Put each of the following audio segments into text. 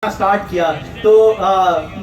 Start किया तो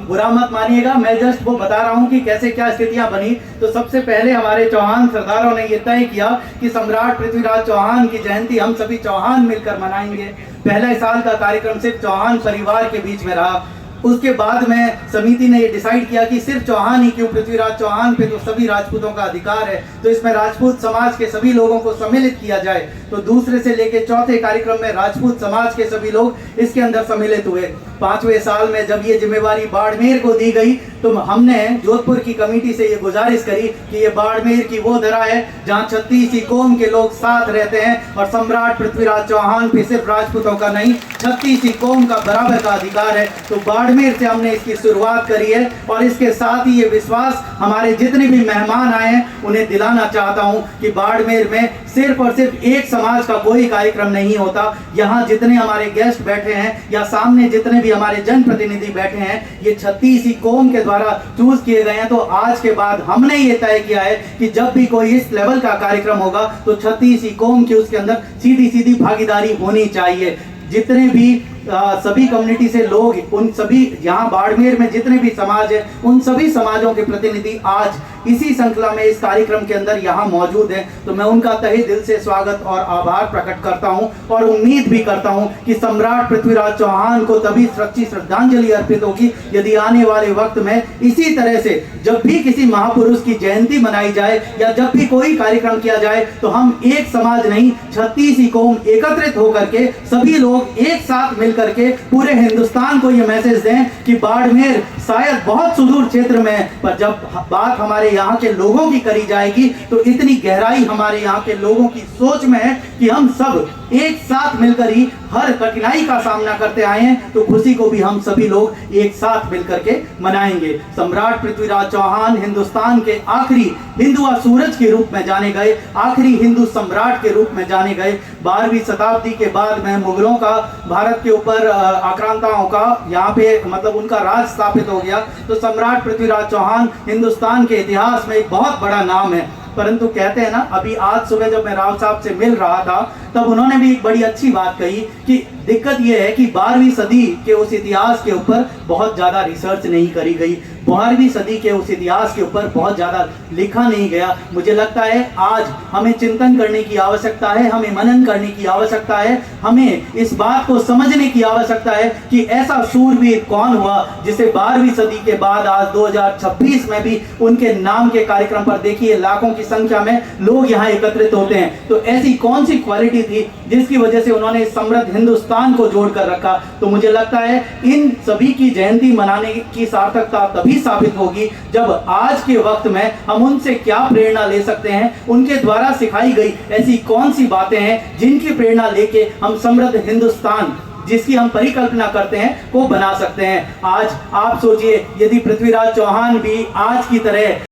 बुरा मत मानिएगा, मैं जस्ट वो बता रहा हूँ कि कैसे क्या स्थितियां बनी। तो सबसे पहले हमारे चौहान सरदारों ने ये तय किया कि सम्राट पृथ्वीराज चौहान की जयंती हम सभी चौहान मिलकर मनाएंगे। पहले साल का कार्यक्रम सिर्फ चौहान परिवार के बीच में रहा। उसके बाद में समिति ने ये डिसाइड किया कि सिर्फ चौहान ही क्यों, पृथ्वीराज चौहान पे तो सभी राजपूतों का अधिकार है, तो इसमें राजपूत समाज के सभी लोगों को सम्मिलित किया जाए। तो दूसरे से लेकर चौथे कार्यक्रम में राजपूत समाज के सभी लोग इसके अंदर सम्मिलित हुए। पांचवें साल में जब ये जिम्मेवारी बाड़मेर को दी गई तो हमने जोधपुर की कमेटी से ये गुजारिश करी कि ये बाड़मेर की वो धरा है जहाँ 36 कौम के लोग साथ रहते हैं और सम्राट पृथ्वीराज चौहान पे सिर्फ राजपूतों का नहीं 36 कौम का बराबर का अधिकार है। तो बाड़मेर से हमने इसकी शुरुआत करी है और इसके साथ ही ये विश्वास हमारे जितने भी मेहमान आए हैं उन्हें दिलाना चाहता हूँ कि बाड़मेर में सिर्फ और सिर्फ एक समाज का कोई कार्यक्रम नहीं होता। यहाँ जितने हमारे गेस्ट बैठे हैं या सामने जितने भी हमारे जनप्रतिनिधि बैठे हैं ये 36 कौम के द्वारा चूज किए गए हैं। तो आज के बाद हमने ये तय किया है कि जब भी कोई इस लेवल का कार्यक्रम होगा तो 36 कौम की उसके अंदर सीधी सीधी भागीदारी होनी चाहिए। जितने भी सभी कम्युनिटी से लोग, उन सभी यहाँ बाड़मेर में जितने भी समाज है उन सभी समाजों के प्रतिनिधि आज इसी श्रृंखला में इस कार्यक्रम के अंदर यहाँ मौजूद हैं। तो मैं उनका तहे दिल से स्वागत और आभार प्रकट करता हूँ और उम्मीद भी करता हूँ कि सम्राट पृथ्वीराज चौहान को तभी सच्ची श्रद्धांजलि अर्पित होगी यदि आने वाले वक्त में इसी तरह से जब भी किसी महापुरुष की जयंती मनाई जाए या जब भी कोई कार्यक्रम किया जाए तो हम एक समाज नहीं 36 कौम एकत्रित होकर के सभी लोग एक साथ मिल करके पूरे हिंदुस्तान को ये मैसेज दें कि बाड़मेर शायद बहुत सुदूर क्षेत्र में है पर जब बात हमारे यहाँ के लोगों की करी जाएगी तो इतनी गहराई हमारे यहाँ के लोगों की सोच में है कि हम सब एक साथ मिलकर ही हर कठिनाई का सामना करते आए हैं। तो खुशी को भी हम सभी लोग एक साथ मिलकर के मनाएंगे। सम्राट पृथ्वीराज चौहान हिंदुस्तान के आखिरी हिंदू सूरज के रूप में जाने गए, आखिरी हिंदू सम्राट के रूप में जाने गए। 12वीं शताब्दी के बाद में मुगलों का भारत के ऊपर आक्रांताओं का यहाँ पे मतलब उनका राज स्थापित हो गया। तो सम्राट पृथ्वीराज चौहान हिंदुस्तान के इतिहास में एक बहुत बड़ा नाम है। परंतु कहते हैं ना, अभी आज सुबह जब मैं राव साहब से मिल रहा था तब उन्होंने भी एक बड़ी अच्छी बात कही कि दिक्कत यह है कि 12वीं सदी के उस इतिहास के ऊपर बहुत ज़्यादा रिसर्च नहीं करी गई, 12वीं सदी के उस इतिहास के ऊपर बहुत ज़्यादा लिखा नहीं गया। मुझे लगता है आज हमें चिंतन करने की आवश्यकता है, हमें मनन करने की आवश्यकता है, हमें इस बात को समझने की आवश्यकता है कि ऐसा शूरवीर कौन हुआ जिसे 12वीं सदी के बाद आज 2026 में भी उनके नाम के कार्यक्रम पर देखिए लाखों की संख्या में लोग यहाँ एकत्रित होते हैं। तो ऐसी कौन सी क्वालिटी थी जिसकी वजह से उन्होंने समृद्ध हिंदुस्तान को जोड़ कर रखा। तो मुझे लगता है इन सभी की जयंती मनाने की सार्थकता तभी साबित होगी जब आज के वक्त में हम उनसे क्या प्रेरणा ले सकते हैं, उनके द्वारा सिखाई गई ऐसी कौन सी बातें हैं जिनकी प्रेरणा लेके हम समृद्ध हिंदुस्तान जिसकी हम परिकल्पना करते हैं को बना सकते हैं। आज आप सोचिए यदि पृथ्वीराज चौहान भी आज की तरह